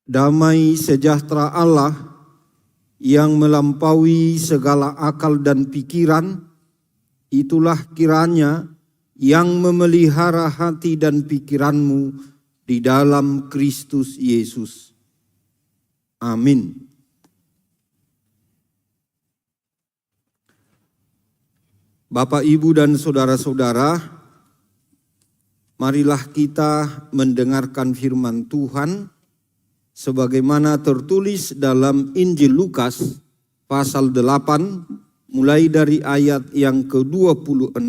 Damai sejahtera Allah yang melampaui segala akal dan pikiran, itulah kiranya yang memelihara hati dan pikiranmu di dalam Kristus Yesus. Amin. Bapak, Ibu, dan saudara-saudara, marilah kita mendengarkan firman Tuhan sebagaimana tertulis dalam Injil Lukas pasal 8 mulai dari ayat yang ke-26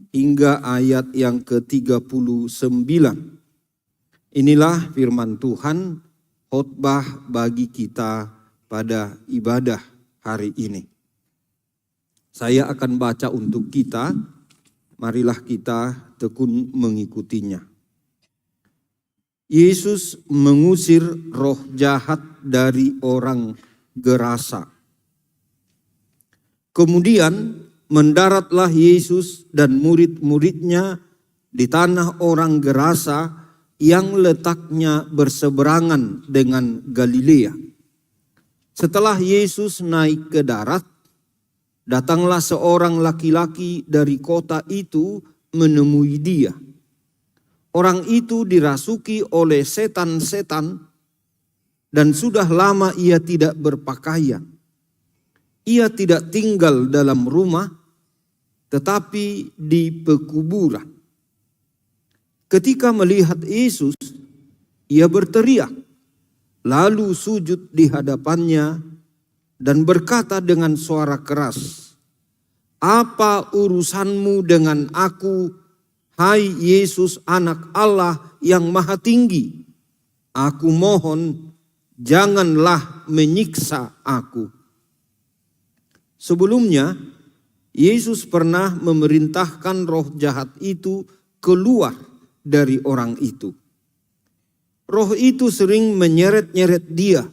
hingga ayat yang ke-39. Inilah firman Tuhan, khotbah bagi kita pada ibadah hari ini. Saya akan baca untuk kita, marilah kita tekun mengikutinya. Yesus mengusir roh jahat dari orang Gerasa. Kemudian mendaratlah Yesus dan murid-muridnya di tanah orang Gerasa yang letaknya berseberangan dengan Galilea. Setelah Yesus naik ke darat, datanglah seorang laki-laki dari kota itu menemui dia. Orang itu dirasuki oleh setan-setan dan sudah lama ia tidak berpakaian. Ia tidak tinggal dalam rumah, tetapi di pekuburan. Ketika melihat Yesus, ia berteriak, lalu sujud di hadapannya dan berkata dengan suara keras, "Apa urusanmu dengan aku, hai Yesus, anak Allah yang maha tinggi? Aku mohon, janganlah menyiksa aku." Sebelumnya, Yesus pernah memerintahkan roh jahat itu keluar dari orang itu. Roh itu sering menyeret-nyeret dia.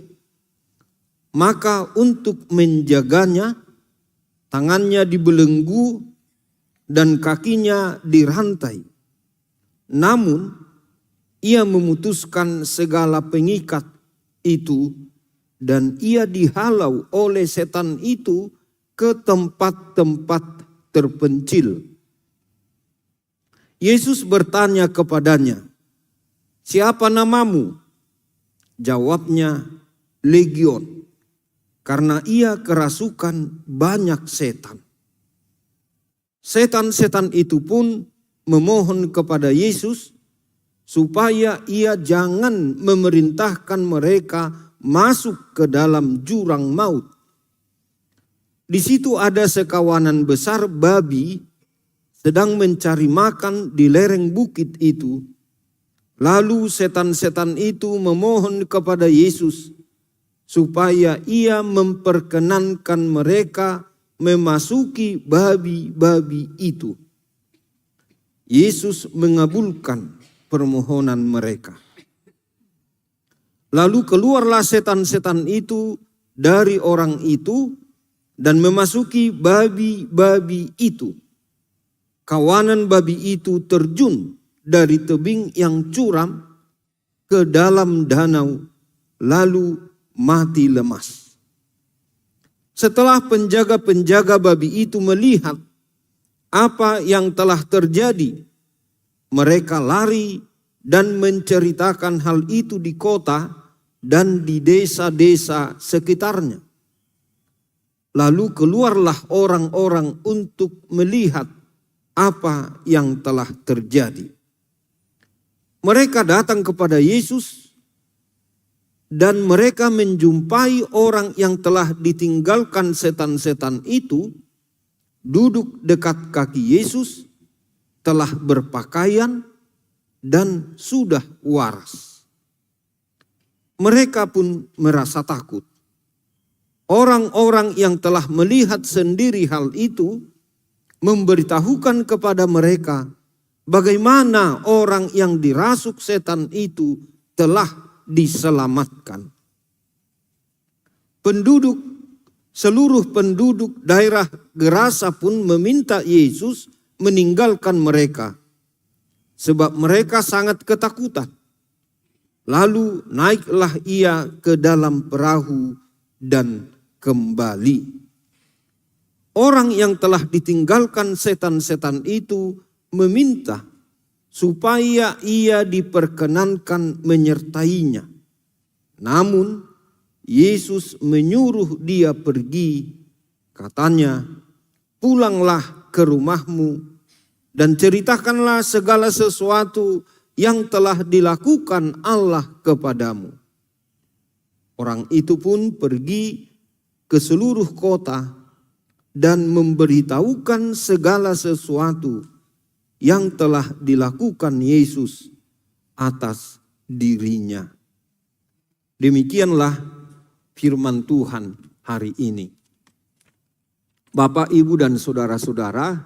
Maka untuk menjaganya, tangannya dibelenggu dan kakinya dirantai. Namun, ia memutuskan segala pengikat itu dan ia dihalau oleh setan itu ke tempat-tempat terpencil. Yesus bertanya kepadanya, "Siapa namamu?" Jawabnya, "Legion," karena ia kerasukan banyak setan. Setan-setan itu pun memohon kepada Yesus supaya ia jangan memerintahkan mereka masuk ke dalam jurang maut. Di situ ada sekawanan besar babi sedang mencari makan di lereng bukit itu. Lalu setan-setan itu memohon kepada Yesus supaya ia memperkenankan mereka memasuki babi-babi itu. Yesus mengabulkan permohonan mereka. Lalu keluarlah setan-setan itu dari orang itu dan memasuki babi-babi itu. Kawanan babi itu terjun dari tebing yang curam ke dalam danau, lalu mati lemas. Setelah penjaga-penjaga babi itu melihat apa yang telah terjadi, mereka lari dan menceritakan hal itu di kota dan di desa-desa sekitarnya. Lalu keluarlah orang-orang untuk melihat apa yang telah terjadi. Mereka datang kepada Yesus dan mereka menjumpai orang yang telah ditinggalkan setan-setan itu duduk dekat kaki Yesus, telah berpakaian dan sudah waras. Mereka pun merasa takut. Orang-orang yang telah melihat sendiri hal itu memberitahukan kepada mereka bagaimana orang yang dirasuk setan itu telah diselamatkan. Seluruh penduduk daerah Gerasa pun meminta Yesus meninggalkan mereka, sebab mereka sangat ketakutan. Lalu naiklah ia ke dalam perahu dan kembali. Orang yang telah ditinggalkan setan-setan itu meminta supaya ia diperkenankan menyertainya. Namun Yesus menyuruh dia pergi. Katanya, "Pulanglah ke rumahmu dan ceritakanlah segala sesuatu yang telah dilakukan Allah kepadamu." Orang itu pun pergi ke seluruh kota dan memberitahukan segala sesuatu yang telah dilakukan Yesus atas dirinya. Demikianlah firman Tuhan hari ini. Bapak, Ibu, dan saudara-saudara,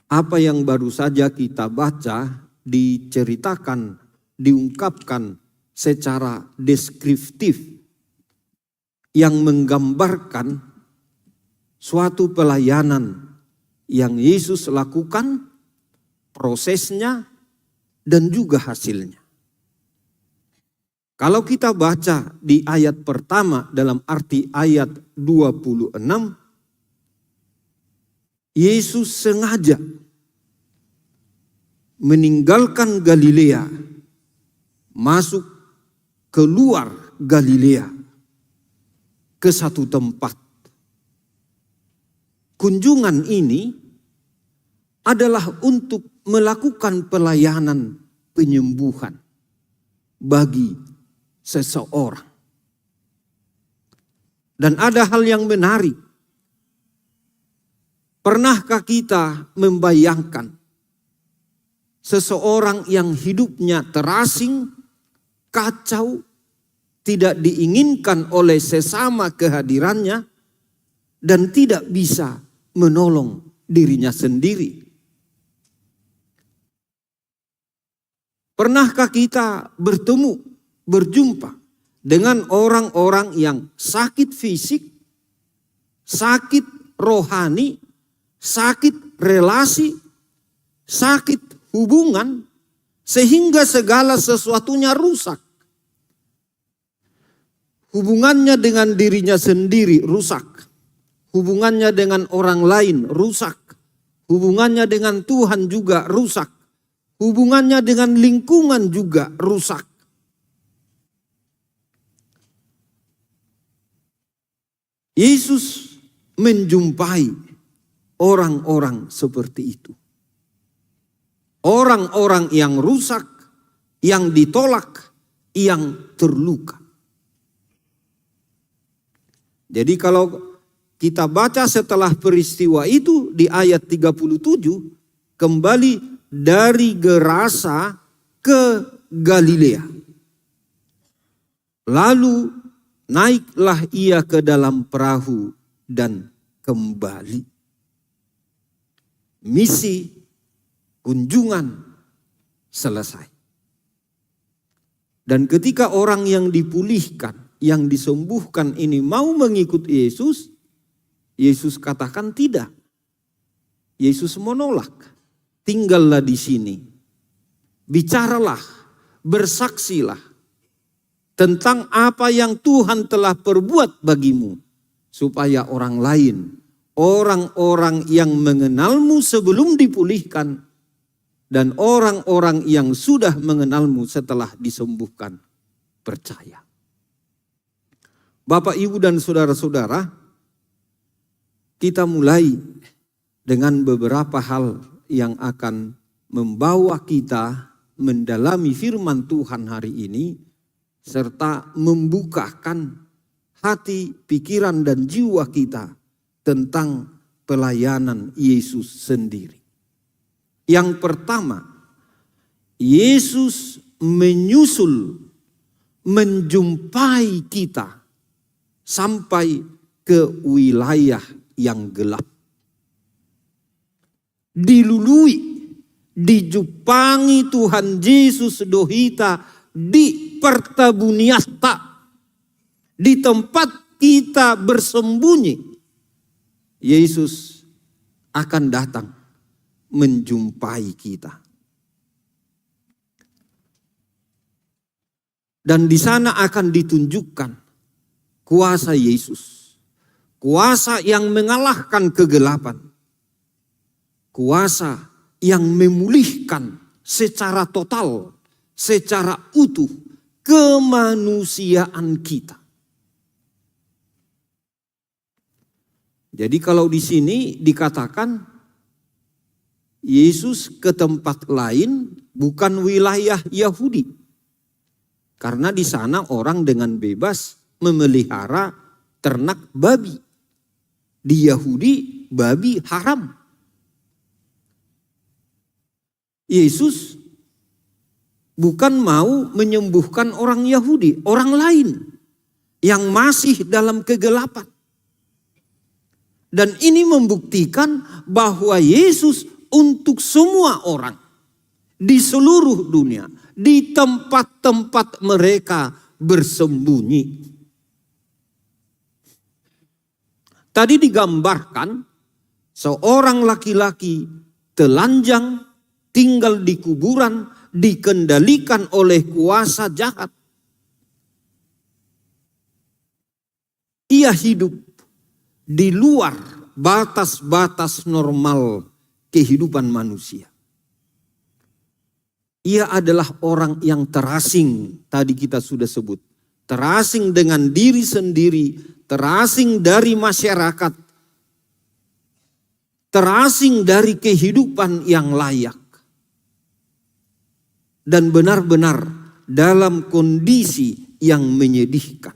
apa yang baru saja kita baca diceritakan, diungkapkan secara deskriptif yang menggambarkan suatu pelayanan yang Yesus lakukan, prosesnya, dan juga hasilnya. Kalau kita baca di ayat pertama dalam arti ayat 26, Yesus sengaja meninggalkan Galilea, masuk keluar Galilea ke satu tempat. Kunjungan ini adalah untuk melakukan pelayanan penyembuhan bagi seseorang. Dan ada hal yang menarik. Pernahkah kita membayangkan seseorang yang hidupnya terasing, kacau, tidak diinginkan oleh sesama kehadirannya, dan tidak bisa menolong dirinya sendiri? Pernahkah kita berjumpa dengan orang-orang yang sakit fisik, sakit rohani, sakit relasi, sakit hubungan, sehingga segala sesuatunya rusak? Hubungannya dengan dirinya sendiri rusak. Hubungannya dengan orang lain rusak. Hubungannya dengan Tuhan juga rusak. Hubungannya dengan lingkungan juga rusak. Yesus menjumpai orang-orang seperti itu. Orang-orang yang rusak, yang ditolak, yang terluka. Jadi kalau kita baca setelah peristiwa itu di ayat 37, kembali dari Gerasa ke Galilea. Lalu naiklah ia ke dalam perahu dan kembali. Misi kunjungan selesai. Dan ketika orang yang dipulihkan, yang disembuhkan ini mau mengikut Yesus, Yesus katakan tidak. Yesus menolak. Tinggallah di sini. Bicaralah, bersaksilah tentang apa yang Tuhan telah perbuat bagimu, supaya orang lain, orang-orang yang mengenalmu sebelum dipulihkan, dan orang-orang yang sudah mengenalmu setelah disembuhkan, percaya. Bapak, Ibu, dan saudara-saudara, kita mulai dengan beberapa hal yang akan membawa kita mendalami firman Tuhan hari ini, serta membukakan hati, pikiran, dan jiwa kita tentang pelayanan Yesus sendiri. Yang pertama, Yesus menyusul, menjumpai kita sampai ke wilayah yang gelap. Dilului, dijumpai Tuhan Yesus dohita di pertabuniasta, di tempat kita bersembunyi. Yesus akan datang menjumpai kita. Dan di sana akan ditunjukkan kuasa Yesus. Kuasa yang mengalahkan kegelapan. Kuasa yang memulihkan secara total, secara utuh kemanusiaan kita. Jadi kalau di sini dikatakan Yesus ke tempat lain bukan wilayah Yahudi. Karena di sana orang dengan bebas memelihara ternak babi. Di Yahudi babi haram. Yesus bukan mau menyembuhkan orang Yahudi, orang lain yang masih dalam kegelapan. Dan ini membuktikan bahwa Yesus untuk semua orang di seluruh dunia, di tempat-tempat mereka bersembunyi. Tadi digambarkan seorang laki-laki telanjang tinggal di kuburan, dikendalikan oleh kuasa jahat. Ia hidup di luar batas-batas normal kehidupan manusia. Ia adalah orang yang terasing, tadi kita sudah sebut. Terasing dengan diri sendiri, terasing dari masyarakat, terasing dari kehidupan yang layak. Dan benar-benar dalam kondisi yang menyedihkan.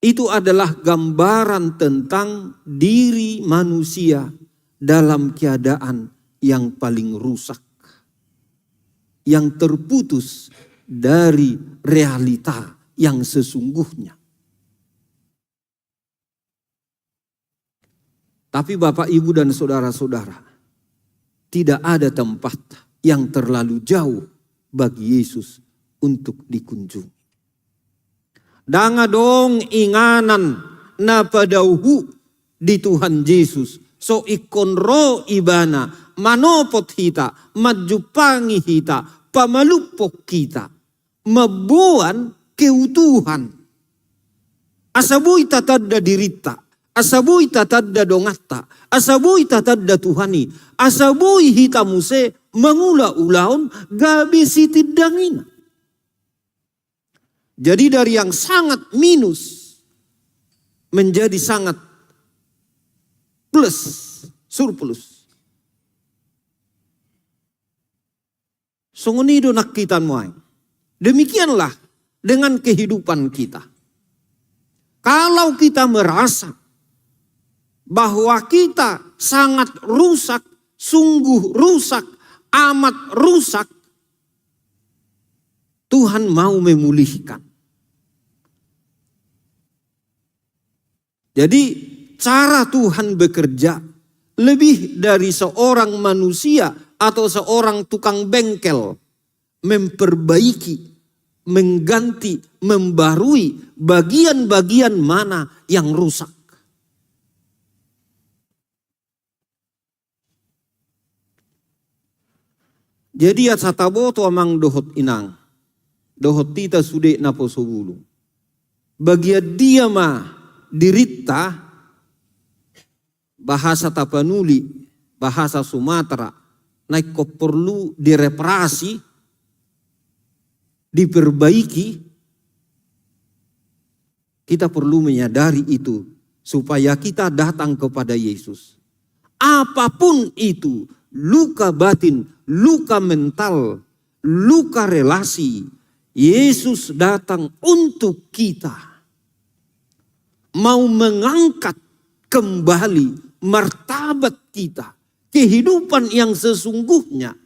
Itu adalah gambaran tentang diri manusia dalam keadaan yang paling rusak. Yang terputus dari realita yang sesungguhnya. Tapi Bapak, Ibu, dan saudara-saudara, tidak ada tempat yang terlalu jauh bagi Yesus untuk dikunjungi. Danga dong inganan na padauhu di Tuhan Yesus. So ikon ro ibana manopot hita, majupangi hita, pamalupok kita. Mabuan keutuhan. Asabuy tatadda dirita. Asabuy tatadda dongata, asabuy tatadda Tuhani, asabuy hitamuse mangula-ulaon gabi sitidangina. Jadi dari yang sangat minus menjadi sangat plus, surplus. Sungunido nakitan moay. Demikianlah dengan kehidupan kita. Kalau kita merasa bahwa kita sangat rusak, sungguh rusak, amat rusak, Tuhan mau memulihkan. Jadi cara Tuhan bekerja lebih dari seorang manusia atau seorang tukang bengkel memperbaiki, mengganti, membarui bagian-bagian mana yang rusak. Jadi at satabo to amang dohot inang. Dohot tita sude na po subulu. Bagian dia mah dirita bahasa Tapanuli, bahasa Sumatera. Naik ko perlu direparasi, diperbaiki. Kita perlu menyadari itu supaya kita datang kepada Yesus. Apapun itu, luka batin, luka mental, luka relasi, Yesus datang untuk kita. Mau mengangkat kembali martabat kita, kehidupan yang sesungguhnya,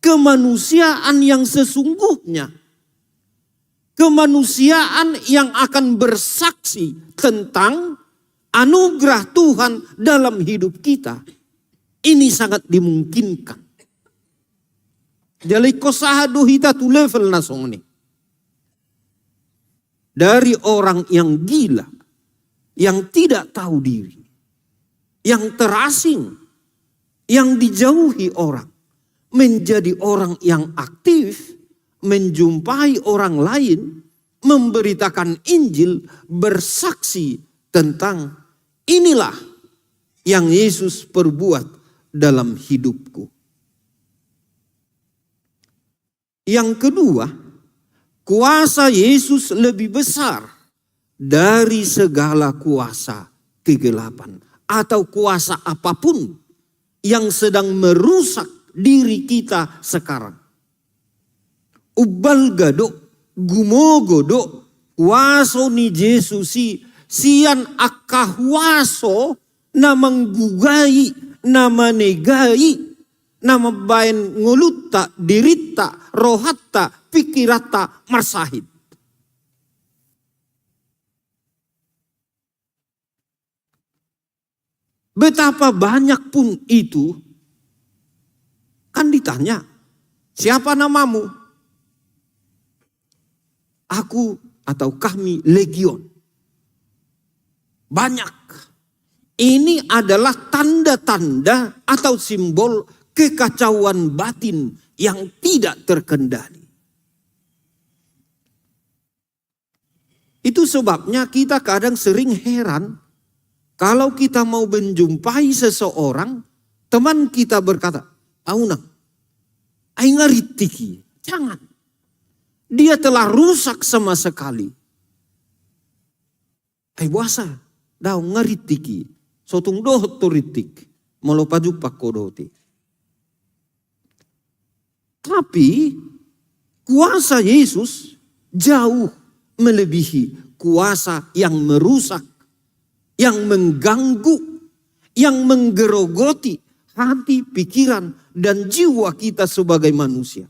kemanusiaan yang sesungguhnya, kemanusiaan yang akan bersaksi tentang anugerah Tuhan dalam hidup kita. Ini sangat dimungkinkan. Jadi kosahadu hita tu level nasong ini. Dari orang yang gila, yang tidak tahu diri, yang terasing, yang dijauhi orang, menjadi orang yang aktif, menjumpai orang lain, memberitakan Injil, bersaksi tentang inilah yang Yesus perbuat dalam hidupku. Yang kedua, kuasa Yesus lebih besar dari segala kuasa kegelapan atau kuasa apapun yang sedang merusak diri kita sekarang. Ubal gadok, gumogodo, waso ni Jesusi, sian akawaso na manggugai, na manegai, na mabayan ngulutta, dirita, rohatta, pikirata, marsahid. Betapa banyak pun itu, kan ditanya, siapa namamu? Aku atau kami legion. Banyak. Ini adalah tanda-tanda atau simbol kekacauan batin yang tidak terkendali. Itu sebabnya kita kadang sering heran kalau kita mau menjumpai seseorang, teman kita berkata, "Aunang, ai ngaritiki." Jangan. Dia telah rusak sama sekali. Ai buasa, daw ngaritiki. Sotung doh toritik. Molo paju pakodoti. Tapi kuasa Yesus jauh melebihi kuasa yang merusak, yang mengganggu, yang menggerogoti hati, pikiran, dan jiwa kita sebagai manusia.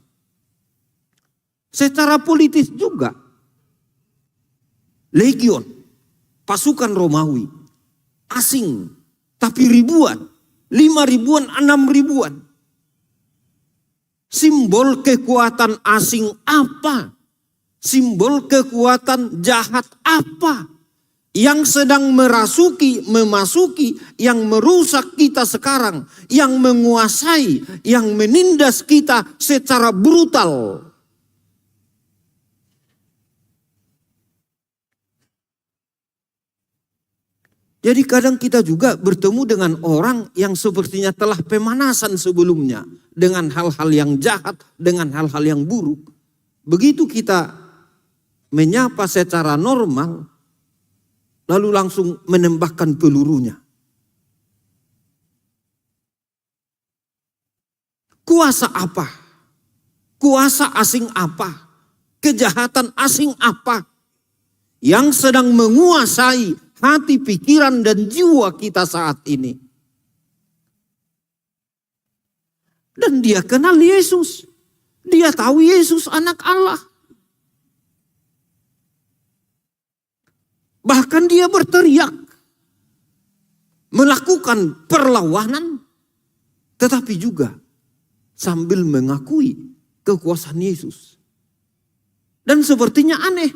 Secara politis juga, legion, pasukan Romawi, asing, tapi ribuan, 5 ribuan, 6 ribuan. Simbol kekuatan asing apa? Simbol kekuatan jahat apa? Yang sedang memasuki, yang merusak kita sekarang, yang menguasai, yang menindas kita secara brutal. Jadi kadang kita juga bertemu dengan orang yang sepertinya telah pemanasan sebelumnya. Dengan hal-hal yang jahat, dengan hal-hal yang buruk. Begitu kita menyapa secara normal, lalu langsung menembakkan pelurunya. Kuasa apa? Kuasa asing apa? Kejahatan asing apa? Yang sedang menguasai hati, pikiran, dan jiwa kita saat ini. Dan dia kenal Yesus. Dia tahu Yesus anak Allah. Bahkan dia berteriak. Melakukan perlawanan. Tetapi juga sambil mengakui kekuasaan Yesus. Dan sepertinya aneh.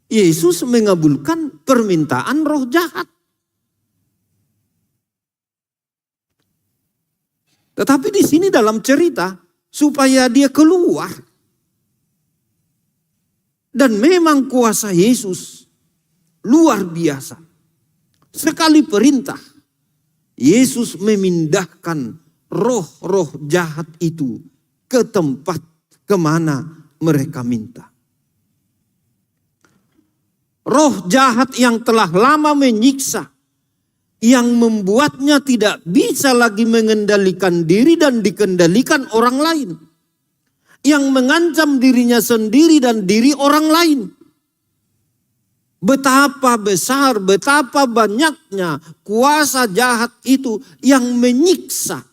Yesus mengabulkan permintaan roh jahat. Tetapi di sini dalam cerita supaya dia keluar. Dan memang kuasa Yesus luar biasa. Sekali perintah, Yesus memindahkan roh-roh jahat itu ke tempat kemana mereka minta. Roh jahat yang telah lama menyiksa, yang membuatnya tidak bisa lagi mengendalikan diri dan dikendalikan orang lain. Yang mengancam dirinya sendiri dan diri orang lain. Betapa besar, betapa banyaknya kuasa jahat itu yang menyiksa.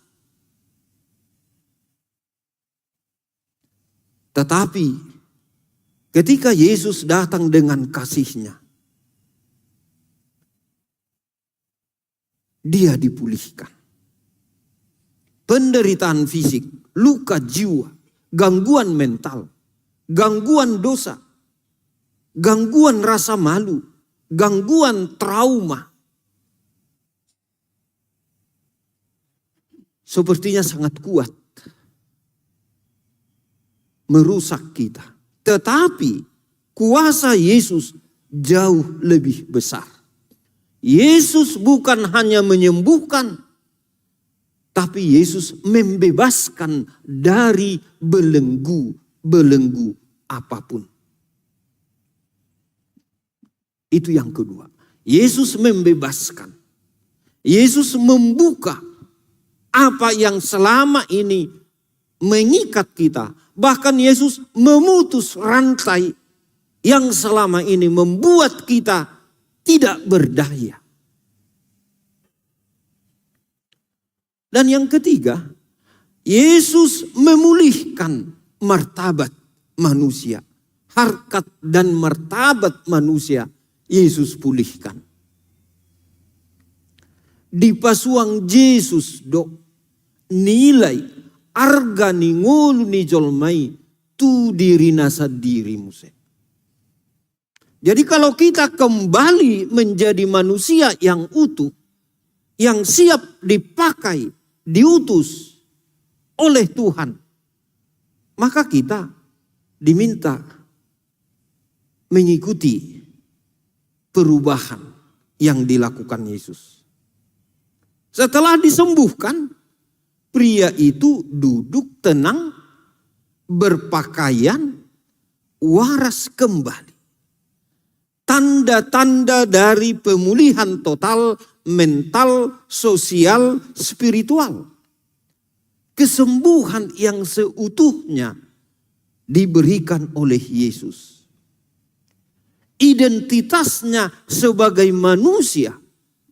Tetapi ketika Yesus datang dengan kasih-Nya, dia dipulihkan. Penderitaan fisik, luka jiwa, gangguan mental, gangguan dosa, gangguan rasa malu, gangguan trauma. Sepertinya sangat kuat. merusak kita. Tetapi kuasa Yesus jauh lebih besar. Yesus bukan hanya menyembuhkan, tapi Yesus membebaskan dari belenggu apapun. Itu yang kedua. Yesus membebaskan. Yesus membuka apa yang selama ini mengikat kita. Bahkan Yesus memutus rantai yang selama ini membuat kita tidak berdaya. Dan yang ketiga, Yesus memulihkan martabat manusia. Harkat dan martabat manusia Yesus pulihkan. Di pasuang Yesus nilai arga ni ngolu ni jolmai tu diri nasa dirimu. Jadi kalau kita kembali menjadi manusia yang utuh, yang siap dipakai, diutus oleh Tuhan, maka kita diminta mengikuti perubahan yang dilakukan Yesus. Setelah disembuhkan, pria itu duduk tenang, berpakaian, waras kembali. Tanda-tanda dari pemulihan total, mental, sosial, spiritual. Kesembuhan yang seutuhnya diberikan oleh Yesus. Identitasnya sebagai manusia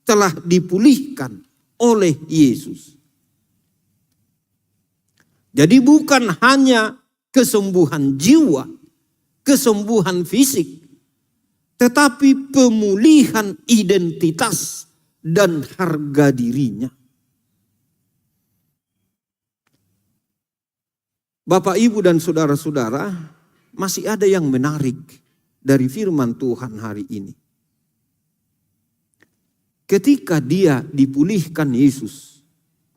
telah dipulihkan oleh Yesus. Jadi bukan hanya kesembuhan jiwa, kesembuhan fisik, tetapi pemulihan identitas dan harga dirinya. Bapak, Ibu, dan saudara-saudara, masih ada yang menarik dari firman Tuhan hari ini. Ketika dia dipulihkan Yesus,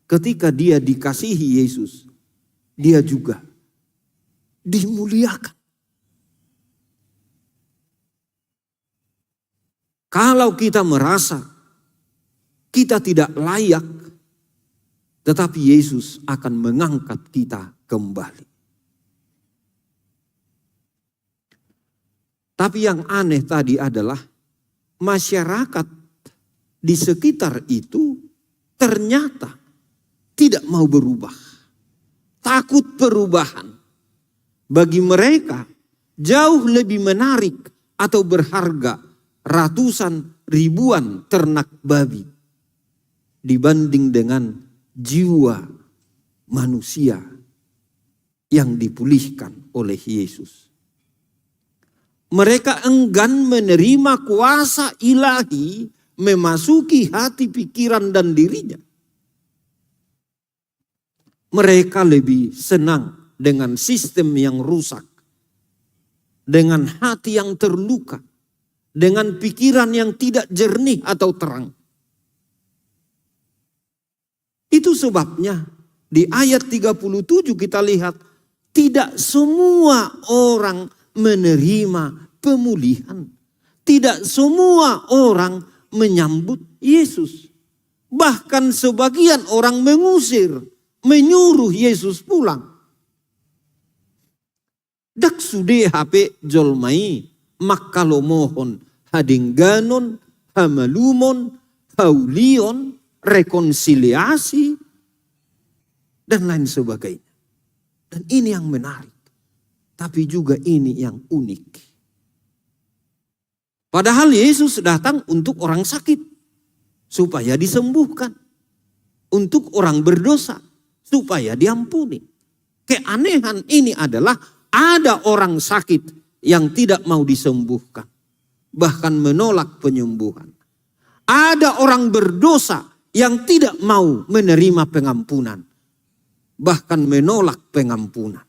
ketika dia dikasihi Yesus, dia juga dimuliakan. Kalau kita merasa kita tidak layak, tetapi Yesus akan mengangkat kita kembali. Tapi yang aneh tadi adalah masyarakat di sekitar itu ternyata tidak mau berubah. Takut perubahan. Bagi mereka jauh lebih menarik atau berharga ratusan ribuan ternak babi dibanding dengan jiwa manusia yang dipulihkan oleh Yesus. Mereka enggan menerima kuasa ilahi memasuki hati, pikiran, dan dirinya. Mereka lebih senang dengan sistem yang rusak, dengan hati yang terluka, dengan pikiran yang tidak jernih atau terang. Itu sebabnya di ayat 37 kita lihat tidak semua orang menerima pemulihan. Tidak semua orang menyambut Yesus. Bahkan sebagian orang mengusir, menyuruh Yesus pulang. Dak sude HP jolmai makalomohon hadingganon, hamalumon, haulion, rekonsiliasi, dan lain sebagainya. Dan ini yang menarik. Tapi juga ini yang unik. Padahal Yesus datang untuk orang sakit, supaya disembuhkan. Untuk orang berdosa, supaya diampuni. Keanehan ini adalah ada orang sakit yang tidak mau disembuhkan. Bahkan menolak penyembuhan. Ada orang berdosa yang tidak mau menerima pengampunan. Bahkan menolak pengampunan.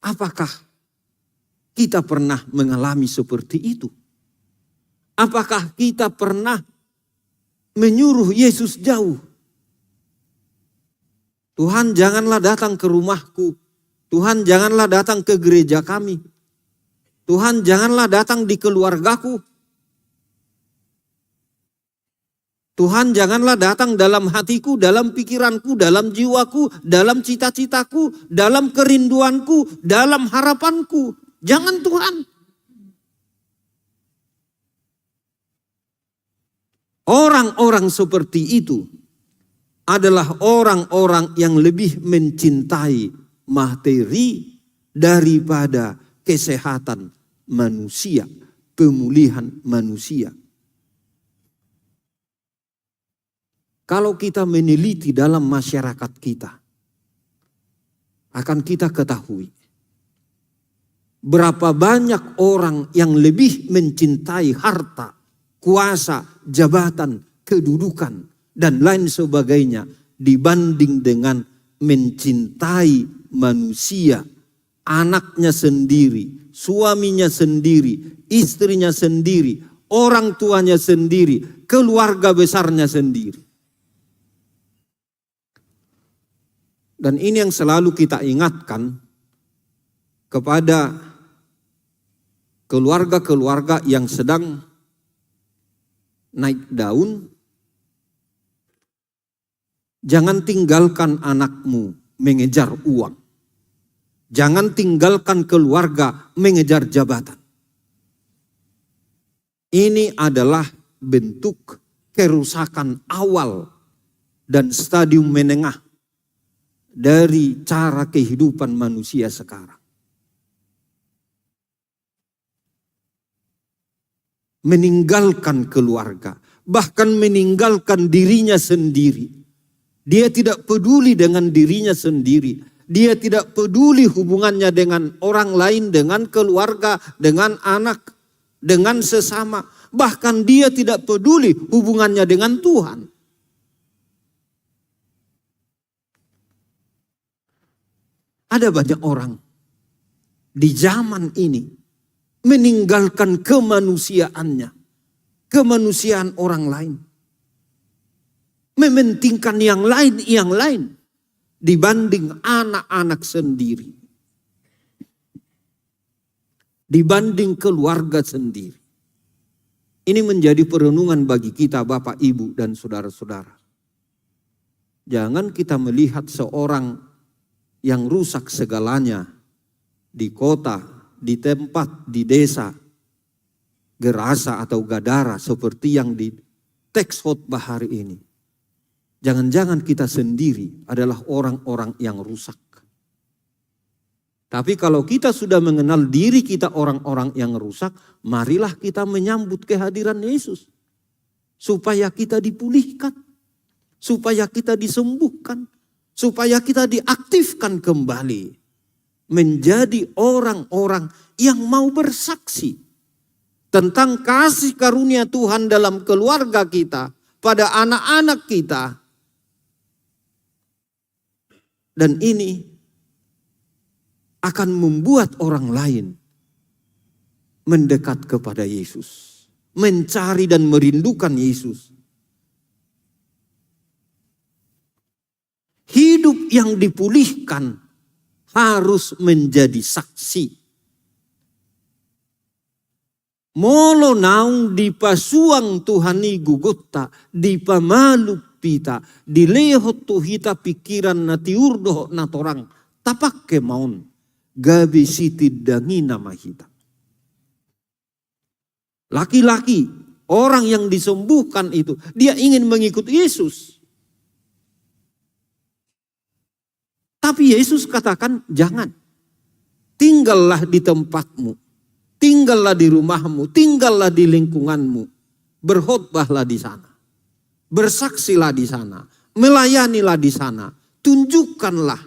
Apakah kita pernah mengalami seperti itu? Apakah kita pernah menyuruh Yesus jauh? Tuhan janganlah datang ke rumahku. Tuhan janganlah datang ke gereja kami. Tuhan janganlah datang di keluargaku. Tuhan janganlah datang dalam hatiku, dalam pikiranku, dalam jiwaku, dalam cita-citaku, dalam kerinduanku, dalam harapanku. Jangan Tuhan. Orang-orang seperti itu adalah orang-orang yang lebih mencintai materi daripada kesehatan manusia, pemulihan manusia. Kalau kita meneliti dalam masyarakat kita, akan kita ketahui berapa banyak orang yang lebih mencintai harta, kuasa, jabatan, kedudukan, dan lain sebagainya dibanding dengan mencintai manusia, anaknya sendiri, suaminya sendiri, istrinya sendiri, orang tuanya sendiri, keluarga besarnya sendiri. Dan ini yang selalu kita ingatkan kepada keluarga-keluarga yang sedang naik daun. Jangan tinggalkan anakmu mengejar uang. Jangan tinggalkan keluarga mengejar jabatan. Ini adalah bentuk kerusakan awal dan stadium menengah dari cara kehidupan manusia sekarang. Meninggalkan keluarga, bahkan meninggalkan dirinya sendiri. Dia tidak peduli dengan dirinya sendiri. Dia tidak peduli hubungannya dengan orang lain, dengan keluarga, dengan anak, dengan sesama. Bahkan dia tidak peduli hubungannya dengan Tuhan. Ada banyak orang di zaman ini meninggalkan kemanusiaannya, kemanusiaan orang lain. Mementingkan yang lain dibanding anak-anak sendiri. Dibanding keluarga sendiri. Ini menjadi perenungan bagi kita Bapak, Ibu, dan saudara-saudara. Jangan kita melihat seorang yang rusak segalanya di kota, di tempat, di desa, Gerasa atau Gadara seperti yang di teks khotbah hari ini. Jangan-jangan kita sendiri adalah orang-orang yang rusak. Tapi kalau kita sudah mengenal diri kita orang-orang yang rusak, marilah kita menyambut kehadiran Yesus. Supaya kita dipulihkan, supaya kita disembuhkan, supaya kita diaktifkan kembali. Menjadi orang-orang yang mau bersaksi tentang kasih karunia Tuhan dalam keluarga kita, pada anak-anak kita. Dan ini akan membuat orang lain mendekat kepada Yesus. Mencari dan merindukan Yesus. Hidup yang dipulihkan harus menjadi saksi. Molo naung di pasuang Tuhani gugota, di pamalu pita, di lehot tuhita pikiran na tiurdo na torang, tapak kemaun, gabi siti dangina mahita. Laki-laki, orang yang disembuhkan itu, dia ingin mengikuti Yesus. Tapi Yesus katakan, jangan. Tinggallah di tempatmu. Tinggallah di rumahmu. Tinggallah di lingkunganmu. Berkhotbahlah di sana. Bersaksilah di sana. Melayanilah di sana. Tunjukkanlah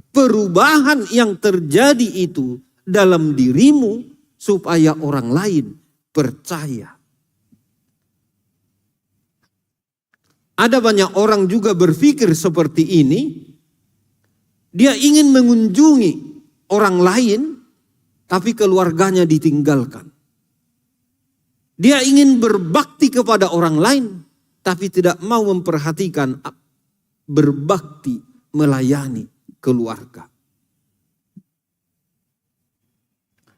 perubahan yang terjadi itu dalam dirimu supaya orang lain percaya. Ada banyak orang juga berpikir seperti ini. Dia ingin mengunjungi orang lain, tapi keluarganya ditinggalkan. Dia ingin berbakti kepada orang lain, tapi tidak mau memperhatikan berbakti melayani keluarga.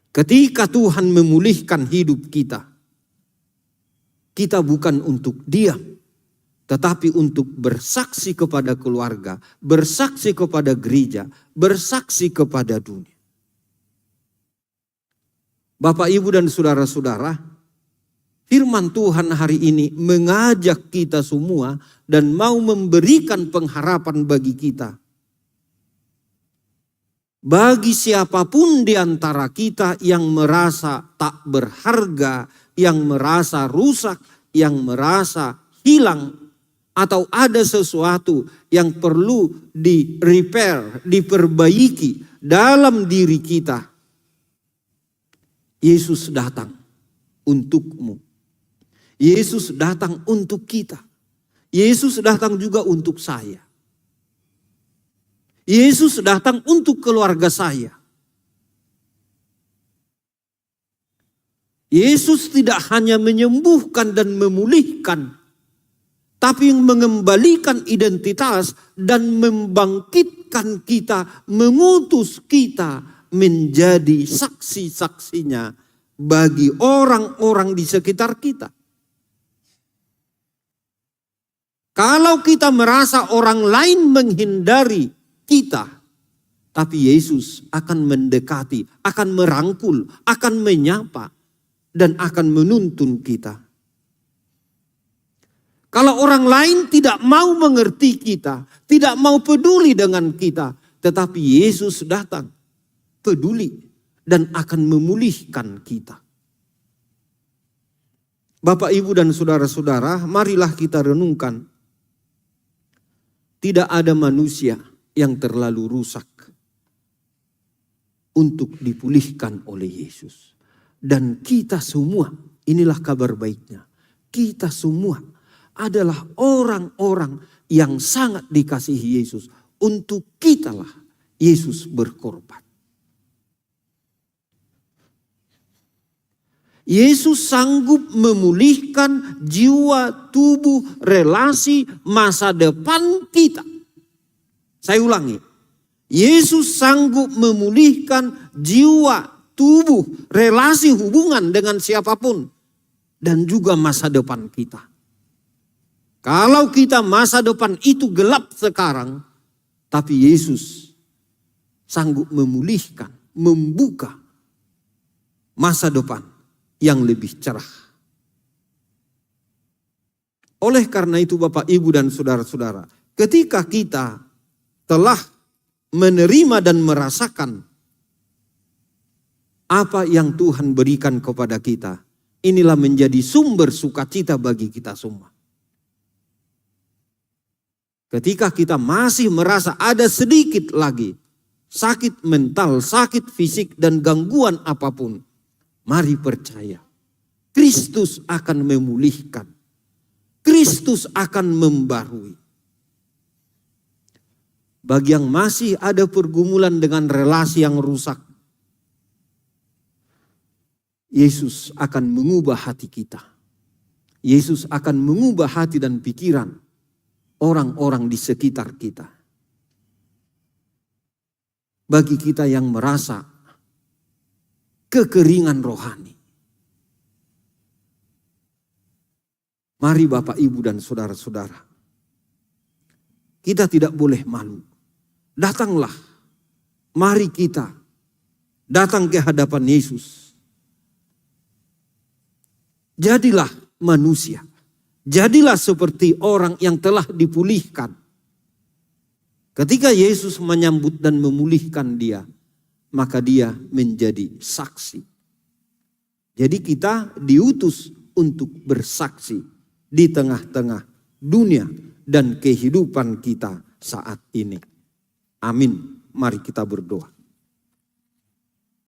Ketika Tuhan memulihkan hidup kita, kita bukan untuk diam, tetapi untuk bersaksi kepada keluarga, bersaksi kepada gereja, bersaksi kepada dunia. Bapak, Ibu, dan saudara-saudara, firman Tuhan hari ini mengajak kita semua dan mau memberikan pengharapan bagi kita. Bagi siapapun di antara kita yang merasa tak berharga, yang merasa rusak, yang merasa hilang, atau ada sesuatu yang perlu di-repair, diperbaiki dalam diri kita, Yesus datang untukmu. Yesus datang untuk kita. Yesus datang juga untuk saya. Yesus datang untuk keluarga saya. Yesus tidak hanya menyembuhkan dan memulihkan, tapi mengembalikan identitas dan membangkitkan kita, mengutus kita menjadi saksi-saksinya bagi orang-orang di sekitar kita. Kalau kita merasa orang lain menghindari kita, tapi Yesus akan mendekati, akan merangkul, akan menyapa, dan akan menuntun kita. Kalau orang lain tidak mau mengerti kita, tidak mau peduli dengan kita, tetapi Yesus datang, peduli, dan akan memulihkan kita. Bapak, Ibu, dan saudara-saudara, marilah kita renungkan. Tidak ada manusia yang terlalu rusak untuk dipulihkan oleh Yesus. Dan kita semua, inilah kabar baiknya, kita semua adalah orang-orang yang sangat dikasihi Yesus. Untuk kitalah Yesus berkorban. Yesus sanggup memulihkan jiwa, tubuh, relasi, masa depan kita. Saya ulangi. Yesus sanggup memulihkan jiwa, tubuh, relasi, hubungan dengan siapapun. Dan juga masa depan kita. Kalau kita masa depan itu gelap sekarang, tapi Yesus sanggup memulihkan, membuka masa depan yang lebih cerah. Oleh karena itu Bapak, Ibu, dan saudara-saudara, ketika kita telah menerima dan merasakan apa yang Tuhan berikan kepada kita, inilah menjadi sumber sukacita bagi kita semua. Ketika kita masih merasa ada sedikit lagi sakit mental, sakit fisik, dan gangguan apapun, mari percaya, Kristus akan memulihkan. Kristus akan membarui. Bagi yang masih ada pergumulan dengan relasi yang rusak, Yesus akan mengubah hati kita. Yesus akan mengubah hati dan pikiran orang-orang di sekitar kita. Bagi kita yang merasa kekeringan rohani, mari Bapak, Ibu, dan saudara-saudara, kita tidak boleh malu. Datanglah, mari kita datang ke hadapan Yesus. Jadilah manusia. Jadilah seperti orang yang telah dipulihkan. Ketika Yesus menyambut dan memulihkan dia, maka dia menjadi saksi. Jadi kita diutus untuk bersaksi di tengah-tengah dunia dan kehidupan kita saat ini. Amin. Mari kita berdoa.